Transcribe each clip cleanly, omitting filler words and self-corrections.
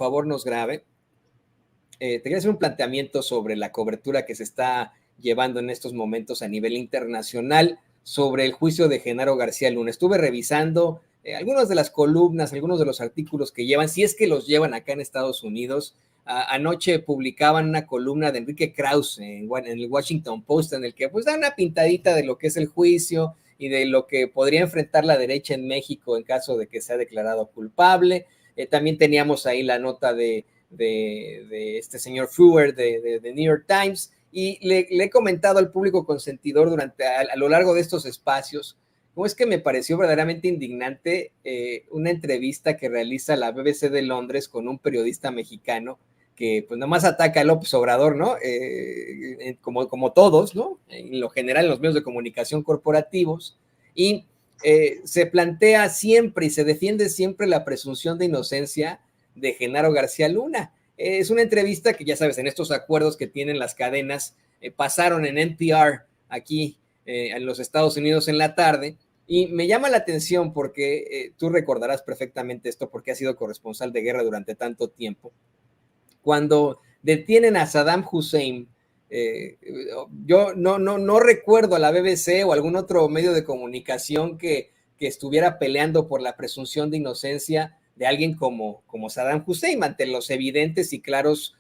favor nos grabe. Te quería hacer un planteamiento sobre la cobertura que se está llevando en estos momentos a nivel internacional sobre el juicio de Genaro García Luna. Estuve revisando algunas de las columnas, algunos de los artículos que llevan, si es que los llevan acá en Estados Unidos. Anoche publicaban una columna de Enrique Krause en el Washington Post en el que pues da una pintadita de lo que es el juicio y de lo que podría enfrentar la derecha en México en caso de que sea declarado culpable. También teníamos ahí la nota de este señor Frewer de New York Times, y le he comentado al público consentidor a lo largo de estos espacios cómo es que me pareció verdaderamente indignante una entrevista que realiza la BBC de Londres con un periodista mexicano que pues nomás ataca a López Obrador, ¿no? Como todos, ¿no? En lo general en los medios de comunicación corporativos, y se plantea siempre y se defiende siempre la presunción de inocencia de Genaro García Luna. Es una entrevista que ya sabes, en estos acuerdos que tienen las cadenas, pasaron en NPR aquí en los Estados Unidos en la tarde, y me llama la atención porque tú recordarás perfectamente esto porque has sido corresponsal de guerra durante tanto tiempo. Cuando detienen a Saddam Hussein, yo no recuerdo a la BBC o algún otro medio de comunicación que estuviera peleando por la presunción de inocencia de alguien como Saddam Hussein ante los evidentes y claras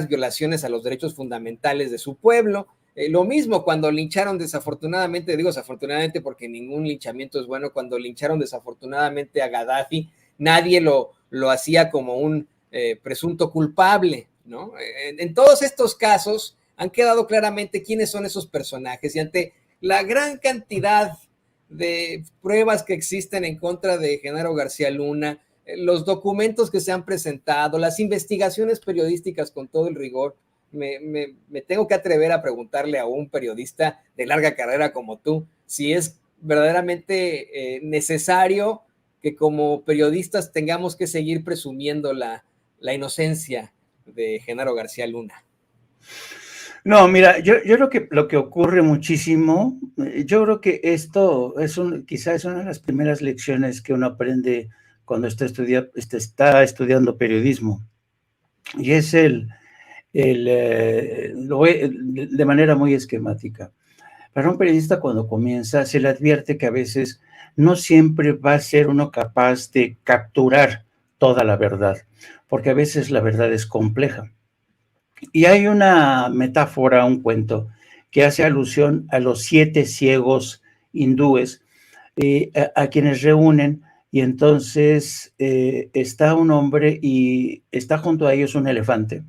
violaciones a los derechos fundamentales de su pueblo. Lo mismo cuando lincharon desafortunadamente, digo desafortunadamente porque ningún linchamiento es bueno, cuando lincharon desafortunadamente a Gaddafi, nadie lo hacía como un presunto culpable, ¿no? En todos estos casos han quedado claramente quiénes son esos personajes, y ante la gran cantidad de pruebas que existen en contra de Genaro García Luna, los documentos que se han presentado, las investigaciones periodísticas con todo el rigor, me tengo que atrever a preguntarle a un periodista de larga carrera como tú si es verdaderamente necesario que como periodistas tengamos que seguir presumiendo la inocencia de Genaro García Luna. No, mira, yo creo que lo que ocurre muchísimo, yo creo que esto quizás es una de las primeras lecciones que uno aprende cuando está estudiando periodismo, y es de manera muy esquemática. Para un periodista cuando comienza se le advierte que a veces no siempre va a ser uno capaz de capturar toda la verdad, porque a veces la verdad es compleja. Y hay una metáfora, un cuento, que hace alusión a los 7 ciegos hindúes, a quienes reúnen, y entonces está un hombre y está junto a ellos un elefante.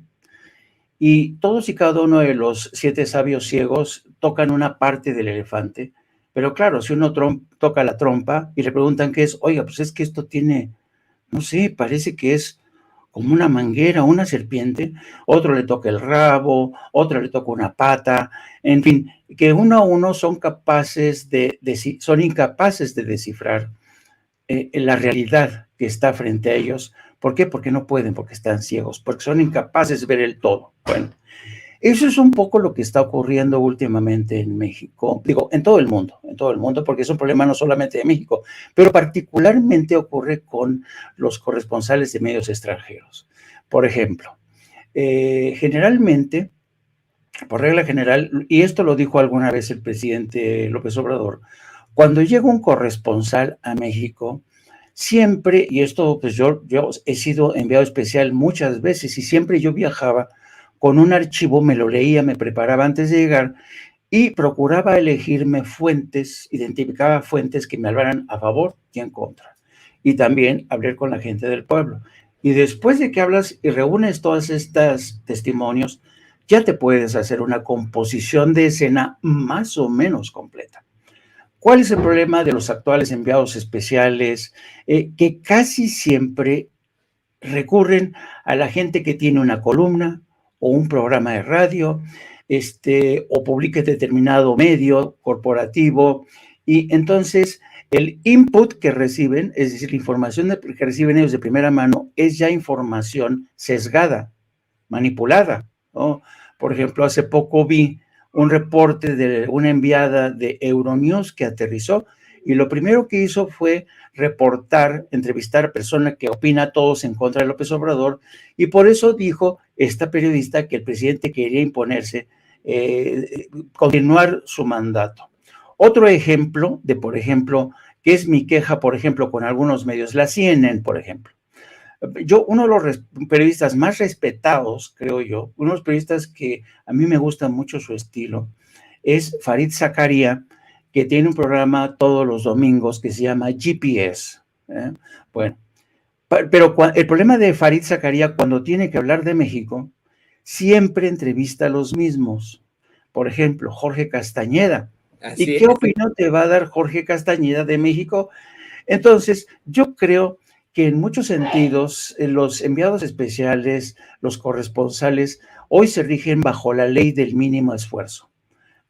Y todos y cada uno de los 7 sabios ciegos tocan una parte del elefante, pero claro, si uno toca la trompa y le preguntan qué es, oiga, pues es que esto tiene, no sé, parece que es como una manguera, una serpiente. Otro le toca el rabo, otro le toca una pata, en fin, que uno a uno son incapaces de descifrar la realidad que está frente a ellos. ¿Por qué? Porque no pueden, porque están ciegos, porque son incapaces de ver el todo. Bueno, eso es un poco lo que está ocurriendo últimamente en México, digo, en todo el mundo, porque es un problema no solamente de México, pero particularmente ocurre con los corresponsales de medios extranjeros. Por ejemplo, generalmente, por regla general, y esto lo dijo alguna vez el presidente López Obrador, cuando llega un corresponsal a México, siempre, y esto pues yo he sido enviado especial muchas veces y siempre yo viajaba con un archivo, me lo leía, me preparaba antes de llegar y procuraba elegirme fuentes, identificaba fuentes que me hablaran a favor y en contra. Y también hablar con la gente del pueblo. Y después de que hablas y reúnes todos estos testimonios, ya te puedes hacer una composición de escena más o menos completa. ¿Cuál es el problema de los actuales enviados especiales? Que casi siempre recurren a la gente que tiene una columna o un programa de radio, o publica en determinado medio corporativo, y entonces el input que reciben, es decir, la información que reciben ellos de primera mano, es ya información sesgada, manipulada, ¿no? Por ejemplo, hace poco vi un reporte de una enviada de Euronews que aterrizó y lo primero que hizo fue reportar, entrevistar a personas que opina todos en contra de López Obrador, y por eso dijo esta periodista que el presidente quería imponerse, continuar su mandato. Otro ejemplo de, por ejemplo, que es mi queja, por ejemplo, con algunos medios, la CNN, por ejemplo. Uno de los periodistas más respetados, creo yo, uno de los periodistas que a mí me gusta mucho su estilo, es Farid Zakaria, que tiene un programa todos los domingos que se llama GPS. Bueno, pero el problema de Farid Zakaria cuando tiene que hablar de México, siempre entrevista a los mismos. Por ejemplo, Jorge Castañeda. ¿Y qué opinión te va a dar Jorge Castañeda de México? Entonces, yo creo que en muchos sentidos los enviados especiales, los corresponsales, hoy se rigen bajo la ley del mínimo esfuerzo.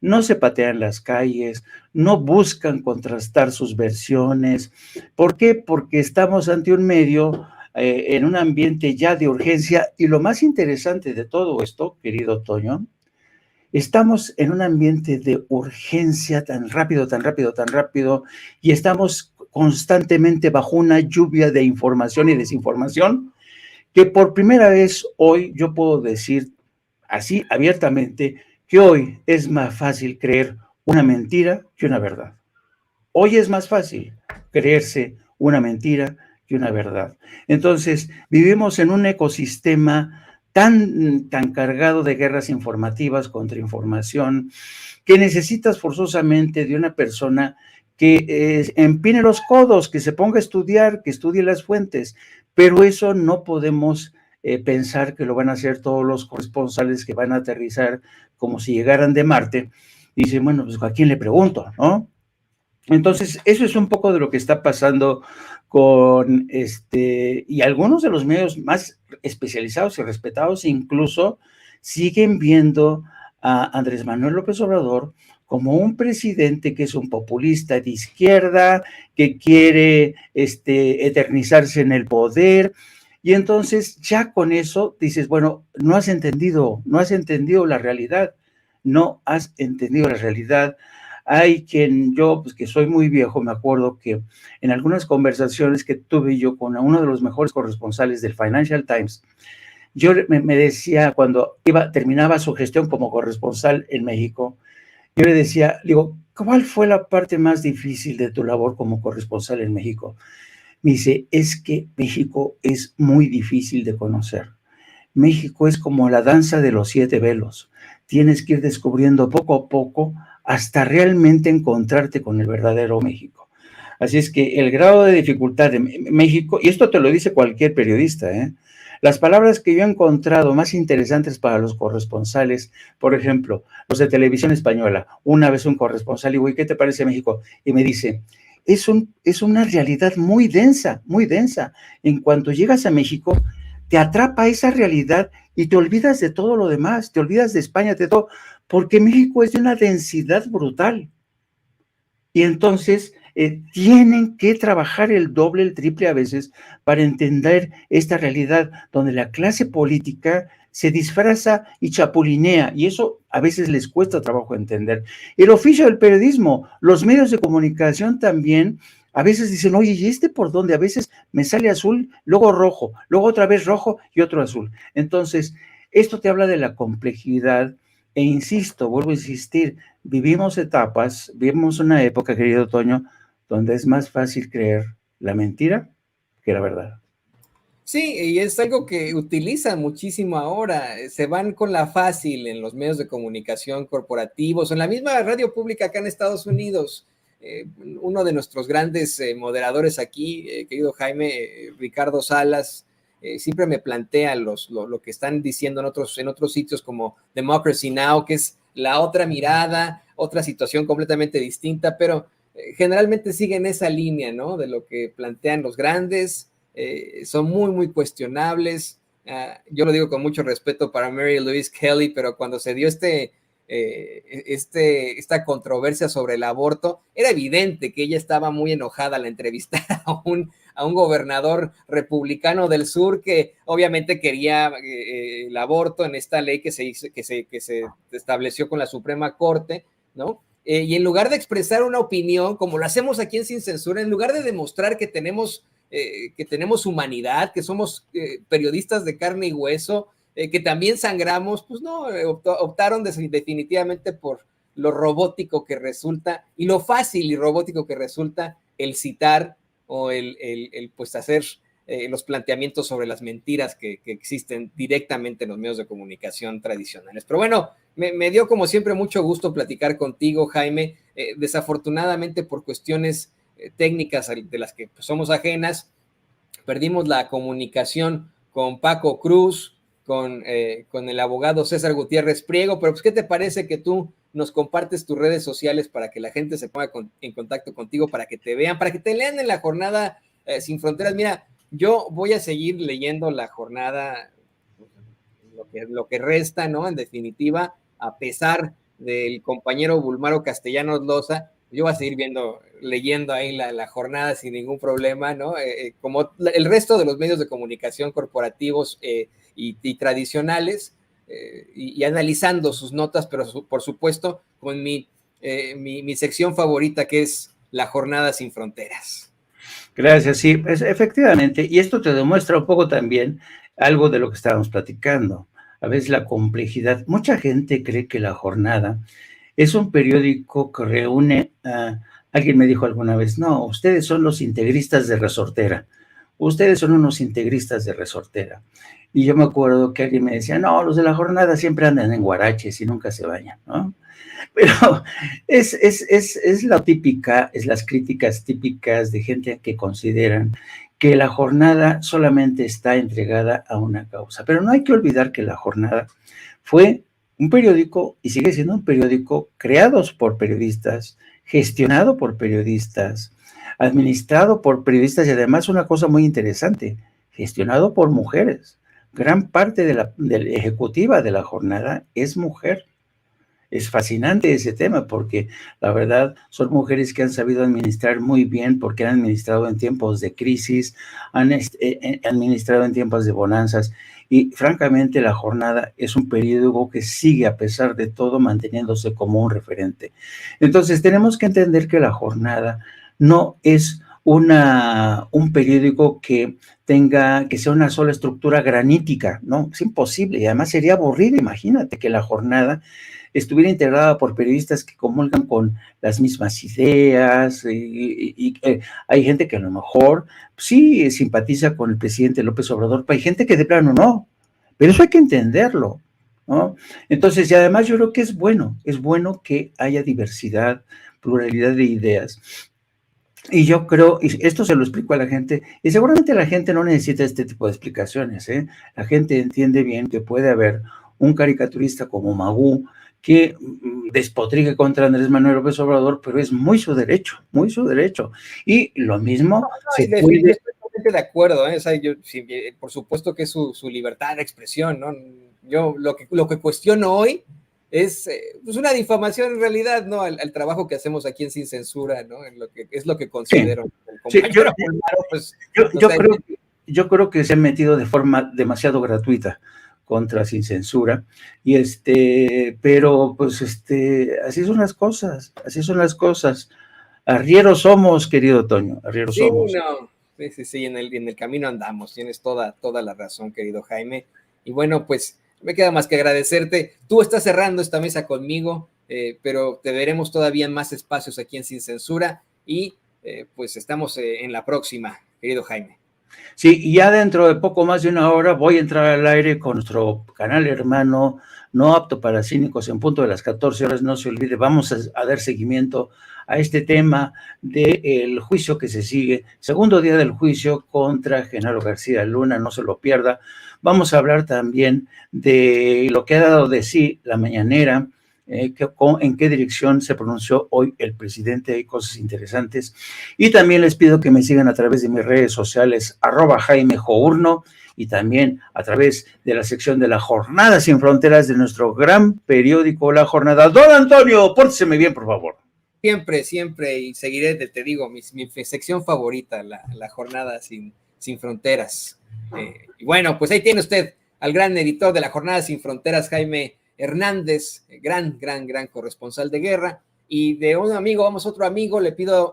No se patean las calles, no buscan contrastar sus versiones. ¿Por qué? Porque estamos ante un medio en un ambiente ya de urgencia, y lo más interesante de todo esto, querido Toño, estamos en un ambiente de urgencia tan rápido, tan rápido, tan rápido, y estamos constantemente bajo una lluvia de información y desinformación, que por primera vez hoy yo puedo decir así abiertamente que hoy es más fácil creer una mentira que una verdad. Hoy es más fácil creerse una mentira que una verdad. Entonces, vivimos en un ecosistema tan cargado de guerras informativas, contrainformación, que necesitas forzosamente de una persona que empine los codos, que se ponga a estudiar, que estudie las fuentes, pero eso no podemos pensar que lo van a hacer todos los corresponsales que van a aterrizar como si llegaran de Marte. Y dicen, bueno, pues ¿a quién le pregunto, no? Entonces, eso es un poco de lo que está pasando con y algunos de los medios más especializados y respetados incluso siguen viendo a Andrés Manuel López Obrador como un presidente que es un populista de izquierda, que quiere eternizarse en el poder. Y entonces ya con eso dices, bueno, no has entendido la realidad, no has entendido la realidad. Hay quien, yo, pues que soy muy viejo, me acuerdo que en algunas conversaciones que tuve yo con uno de los mejores corresponsales del Financial Times, yo me decía, cuando terminaba su gestión como corresponsal en México, yo le decía, digo, ¿cuál fue la parte más difícil de tu labor como corresponsal en México? Me dice, es que México es muy difícil de conocer. México es como la danza de los 7 velos. Tienes que ir descubriendo poco a poco hasta realmente encontrarte con el verdadero México. Así es que el grado de dificultad de México, y esto te lo dice cualquier periodista, las palabras que yo he encontrado más interesantes para los corresponsales, por ejemplo, los de Televisión Española, una vez un corresponsal, digo, ¿y qué te parece México? Y me dice, es una realidad muy densa, muy densa. En cuanto llegas a México, te atrapa esa realidad y te olvidas de todo lo demás, te olvidas de España, de todo, porque México es de una densidad brutal. Y entonces tienen que trabajar el doble, el triple a veces para entender esta realidad donde la clase política se disfraza y chapulinea, y eso a veces les cuesta trabajo entender. El oficio del periodismo, los medios de comunicación también, a veces dicen, oye, ¿y por dónde? A veces me sale azul, luego rojo, luego otra vez rojo y otro azul. Entonces, esto te habla de la complejidad, e insisto, vuelvo a insistir, vivimos etapas, vivimos una época, querido Toño, donde es más fácil creer la mentira que la verdad. Sí, y es algo que utilizan muchísimo ahora. Se van con la fácil en los medios de comunicación corporativos, en la misma radio pública acá en Estados Unidos. Uno de nuestros grandes moderadores aquí, querido Jaime, Ricardo Salas, siempre me plantea lo que están diciendo en otros sitios como Democracy Now!, que es la otra mirada, otra situación completamente distinta, pero generalmente siguen esa línea, ¿no? De lo que plantean los grandes. Son muy, muy cuestionables. Yo lo digo con mucho respeto para Mary Louise Kelly, pero cuando se dio esta controversia sobre el aborto, era evidente que ella estaba muy enojada al entrevistar a un gobernador republicano del sur que obviamente quería el aborto en esta ley que se estableció con la Suprema Corte, ¿no? y en lugar de expresar una opinión, como lo hacemos aquí en Sin Censura, en lugar de demostrar que tenemos humanidad, que somos periodistas de carne y hueso, que también sangramos, pues no, optaron definitivamente por lo robótico que resulta y lo fácil y robótico que resulta el citar o el pues hacer los planteamientos sobre las mentiras que existen directamente en los medios de comunicación tradicionales. Pero bueno, me dio como siempre mucho gusto platicar contigo, Jaime. Desafortunadamente por cuestiones técnicas de las que pues, somos ajenas, perdimos la comunicación con Paco Cruz, con el abogado César Gutiérrez Priego, pero pues, ¿qué te parece que tú nos compartes tus redes sociales para que la gente se ponga en contacto contigo, para que te vean, para que te lean en la jornada Sin Fronteras? Mira, yo voy a seguir leyendo la jornada, lo que resta, ¿no? En definitiva, a pesar del compañero Bulmaro Castellanos Loza, yo voy a seguir leyendo ahí la jornada sin ningún problema, ¿no? Como el resto de los medios de comunicación corporativos y tradicionales, y analizando sus notas, pero por supuesto con mi sección favorita, que es la jornada Sin Fronteras. Gracias, sí, efectivamente, y esto te demuestra un poco también algo de lo que estábamos platicando, a veces la complejidad. Mucha gente cree que La Jornada es un periódico que reúne a... Alguien me dijo alguna vez, no, ustedes son los integristas de Resortera, ustedes son unos integristas de Resortera. Y yo me acuerdo que alguien me decía, no, los de La Jornada siempre andan en guaraches y nunca se bañan, ¿no? Pero es la típica, es las críticas típicas de gente que consideran que La Jornada solamente está entregada a una causa. Pero no hay que olvidar que La Jornada fue un periódico y sigue siendo un periódico creado por periodistas, gestionado por periodistas, administrado por periodistas y además una cosa muy interesante, gestionado por mujeres. Gran parte de la ejecutiva de La Jornada es mujer. Es fascinante ese tema porque la verdad son mujeres que han sabido administrar muy bien porque han administrado en tiempos de crisis, han administrado en tiempos de bonanzas y francamente La Jornada es un periódico que sigue a pesar de todo manteniéndose como un referente. Entonces tenemos que entender que La Jornada no es un periódico que sea una sola estructura granítica, ¿no? Es imposible y además sería aburrido. Imagínate que La Jornada estuviera integrada por periodistas que comulgan con las mismas ideas y hay gente que a lo mejor sí simpatiza con el presidente López Obrador, pero hay gente que de plano no, pero eso hay que entenderlo, ¿no? Entonces, y además yo creo que es bueno que haya diversidad, pluralidad de ideas. Y yo creo, y esto se lo explico a la gente, y seguramente la gente no necesita este tipo de explicaciones, ¿eh? La gente entiende bien que puede haber un caricaturista como Magú que despotrique contra Andrés Manuel López Obrador, pero es muy su derecho, muy su derecho. Y lo mismo se puede... Estoy totalmente de acuerdo, ¿eh? O sea, por supuesto que es su libertad de expresión, ¿no? Yo lo que cuestiono hoy es pues una difamación en realidad, ¿no? Al trabajo que hacemos aquí en Sin Censura, ¿no? Es lo que considero. Sí, yo creo que se han metido de forma demasiado gratuita contra Sin Censura, pero pues así son las cosas, Arrieros somos, querido Toño, arrieros somos. No, sí, en el camino andamos, tienes toda la razón, querido Jaime, y bueno, pues me queda más que agradecerte. Tú estás cerrando esta mesa conmigo, pero te veremos todavía en más espacios aquí en Sin Censura, y pues estamos en la próxima, querido Jaime. Sí, y ya dentro de poco más de una hora voy a entrar al aire con nuestro canal hermano, no apto para cínicos, en punto de las 14 horas, no se olvide, vamos a dar seguimiento a este tema del juicio que se sigue, segundo día del juicio contra Genaro García Luna, no se lo pierda. Vamos a hablar también de lo que ha dado de sí la mañanera, en qué dirección se pronunció hoy el presidente, hay cosas interesantes. Y también les pido que me sigan a través de mis redes sociales, @JaimeJourno, y también a través de la sección de La Jornada Sin Fronteras de nuestro gran periódico La Jornada. Don Antonio, pórteseme bien, por favor. Siempre, y seguiré, te digo, mi sección favorita, la Jornada Sin Fronteras. Y bueno, pues ahí tiene usted al gran editor de La Jornada Sin Fronteras, Jaime Hernández, gran corresponsal de guerra. y de un amigo vamos a otro amigo, le pido